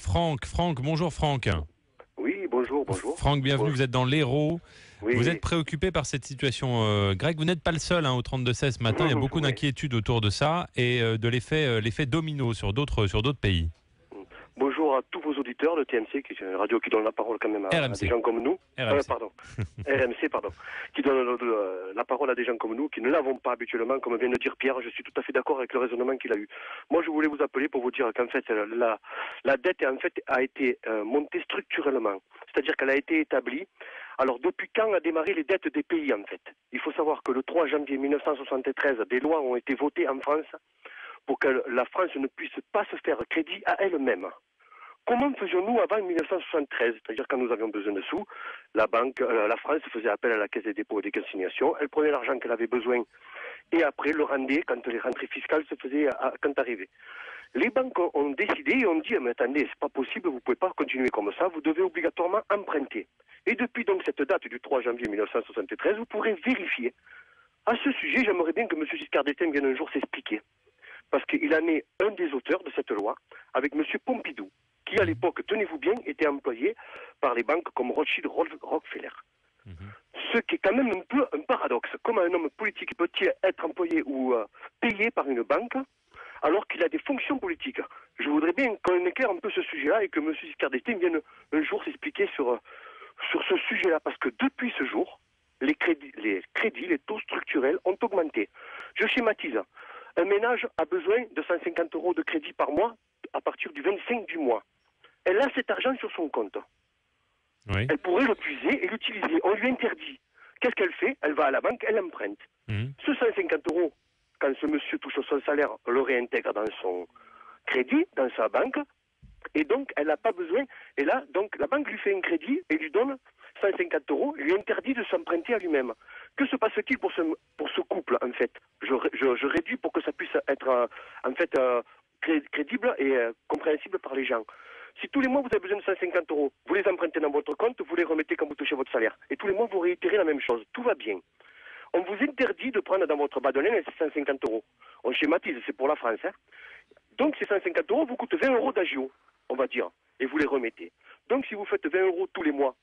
Franck, bonjour Franck. Oui, bonjour. Franck, bienvenue, vous êtes dans l'Hérault. Oui, Vous oui. êtes préoccupé par cette situation grecque. Vous n'êtes pas le seul au 32-16 ce matin. Il y a beaucoup Oui. d'inquiétudes autour de ça et de l'effet domino sur d'autres pays. Bonjour à tous vos auditeurs de TMC, qui est une radio qui donne la parole quand même à des RMC. gens comme nous. RMC. RMC, pardon. Qui donne la parole à des gens comme nous, qui ne l'avons pas habituellement, comme vient de dire Pierre. Je suis tout à fait d'accord avec le raisonnement qu'il a eu. Moi, je voulais vous appeler pour vous dire qu'en fait, la dette a été montée structurellement. C'est-à-dire qu'elle a été établie. Alors, depuis quand a démarré les dettes des pays, en fait? Il faut savoir que le 3 janvier 1973, des lois ont été votées en France pour que la France ne puisse pas se faire crédit à elle-même. Comment faisions-nous avant 1973? C'est-à-dire quand nous avions besoin de sous, la France faisait appel à la Caisse des dépôts et des consignations, elle prenait l'argent qu'elle avait besoin et après le rendait quand les rentrées fiscales se faisaient quand arrivaient. Les banques ont décidé et ont dit mais attendez, c'est pas possible, vous pouvez pas continuer comme ça, vous devez obligatoirement emprunter. Et depuis donc cette date du 3 janvier 1973, vous pourrez vérifier. À ce sujet, j'aimerais bien que M. Giscard d'Estaing vienne un jour s'expliquer. Parce qu'il en est un des auteurs de cette loi avec M. Pompidou, qui à l'époque, tenez-vous bien, était employé par les banques comme Rothschild, Rockefeller. Ce qui est quand même un peu un paradoxe. Comment un homme politique peut-il être employé ou payé par une banque alors qu'il a des fonctions politiques? Je voudrais bien qu'on éclaire un peu ce sujet-là et que M. Giscard d'Estaing vienne un jour s'expliquer sur ce sujet-là. Parce que depuis ce jour, les crédits, les taux structurels ont augmenté. Je schématise. Un ménage a besoin de 150 € de crédit par mois à partir du 25 du mois. Elle a cet argent sur son compte. Oui. Elle pourrait le puiser et l'utiliser. On lui interdit. Qu'est-ce qu'elle fait? Elle va à la banque, elle emprunte. Ce 150 €, quand ce monsieur touche son salaire, le réintègre dans son crédit, dans sa banque, et donc elle n'a pas besoin. Et là, donc la banque lui fait un crédit et lui donne 150 €, lui interdit de s'emprunter à lui-même. Que se passe-t-il pour ce couple, en fait? Je réduis pour que ça puisse être, crédible et compréhensible par les gens. Si tous les mois vous avez besoin de 150 €, vous les empruntez dans votre compte, vous les remettez quand vous touchez votre salaire. Et tous les mois vous réitérez la même chose. Tout va bien. On vous interdit de prendre dans votre badolin ces 150 €. On schématise, c'est pour la France. Donc ces 150 € vous coûtent 20 € d'agio, on va dire, et vous les remettez. Donc si vous faites 20 € tous les mois,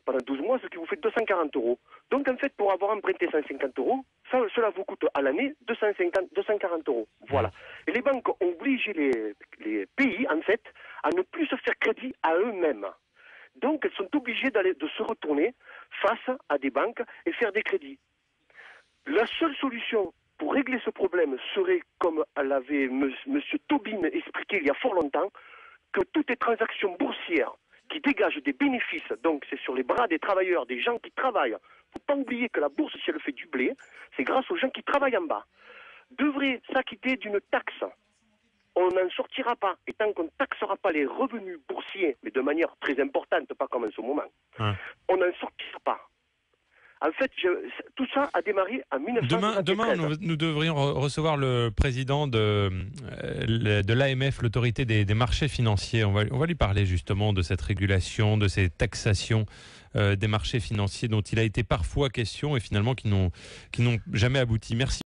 pendant 12 mois, ce qui vous fait 240 €. Donc en fait, pour avoir emprunté 150 €, cela vous coûte à l'année 240 €. Voilà. Et les banques ont obligé les pays, en fait, à ne plus se faire crédit à eux-mêmes. Donc elles sont obligées de se retourner face à des banques et faire des crédits. La seule solution pour régler ce problème serait, comme l'avait M. Tobin expliqué il y a fort longtemps, que toutes les transactions boursières qui dégagent des bénéfices, donc c'est sur les bras des travailleurs, des gens qui travaillent. Il ne faut pas oublier que la bourse, si elle fait du blé, c'est grâce aux gens qui travaillent en bas. Devrait s'acquitter d'une taxe. On n'en sortira pas. Et tant qu'on ne taxera pas les revenus boursiers, mais de manière très importante, pas comme en ce moment, on n'en sortira pas. En fait, tout ça a démarré en 1973. Demain, nous devrions recevoir le président de l'AMF, l'autorité des marchés financiers. On va lui parler justement de cette régulation, de ces taxations des marchés financiers dont il a été parfois question et finalement qui n'ont jamais abouti. Merci.